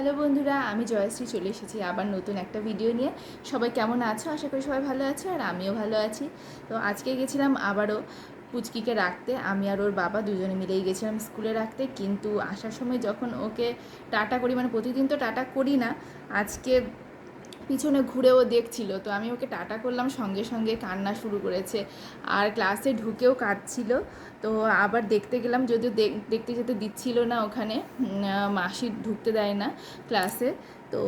Hello বন্ধুরা, আমি জয়শ্রী চলে এসেছি আবার নতুন একটা ভিডিও নিয়ে। সবাই কেমন আছো? আশা করি সবাই ভালো আছো, আর আমিও ভালো আছি। তো আজকে গেছিলাম আবারও পুচকিকে রাখতে। আমি আর ওর বাবা দুজনে মিলেই গেছিলাম স্কুলে রাখতে, কিন্তু আসার সময় যখন ওকে টাটা করি, মানে প্রতিদিন তো টাটা করি না, আজকে পিছনে ঘুরেও দেখছিল, তো আমি ওকে টাটা করলাম, সঙ্গে সঙ্গে কান্না শুরু করেছে আর ক্লাসে ঢুকেও কাঁদছিল। তো আবার দেখতে গেলাম, যদিও দেখতে যেতে দিচ্ছিল না ওখানে, মাসি ঢুকতে দেয় না ক্লাসে। তো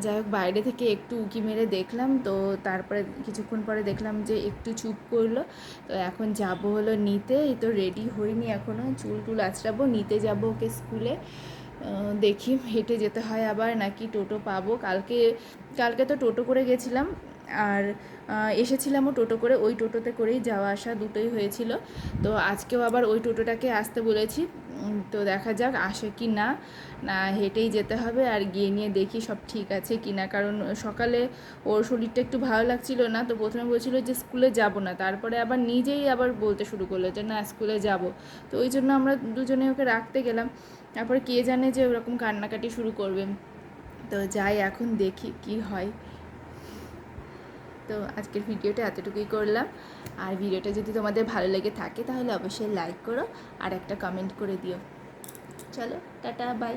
যাই হোক, বাইরে থেকে একটু উঁকি মেরে দেখলাম, তো তারপরে কিছুক্ষণ পরে দেখলাম যে একটু চুপ করলো। তো এখন যাব হলো নিতে। এই তো রেডি হইনি এখনও, চুল টুল আঁচড়াবো, নিতে যাব ওকে স্কুলে। দেখি হেঁটে যেতে হয় আবার নাকি টোটো পাবো। কালকে তো টোটো করে গেছিলাম, আর এসেছিলামও টোটো করে, ওই টোটোতে করেই যাওয়া আসা দুটোই হয়েছিল। তো আজকেও আবার ওই টোটোটাকে আসতে বলেছি। তো দেখা যাক আসে কি না, না হেঁটেই যেতে হবে। আর গিয়ে নিয়ে দেখি সব ঠিক আছে কি না, কারণ সকালে ওর শরীরটা একটু ভালো লাগছিল না। তো প্রথমে বলছিল যে স্কুলে যাব না, তারপরে আবার নিজেই আবার বলতে শুরু করলো যে না স্কুলে যাব। তো ওই জন্য আমরা দুজনে ওকে রাখতে গেলাম। তারপরে কে জানে যে ওরকম কান্নাকাটি শুরু করবে। তো যাই, এখন দেখি কি হয়। তো আজকের ভিডিওটা এতটুকুই করলাম। আর ভিডিওটা যদি তোমাদের ভালো লেগে থাকে তাহলে অবশ্যই লাইক করো আর একটা কমেন্ট করে দিও। চলো টাটা, বাই।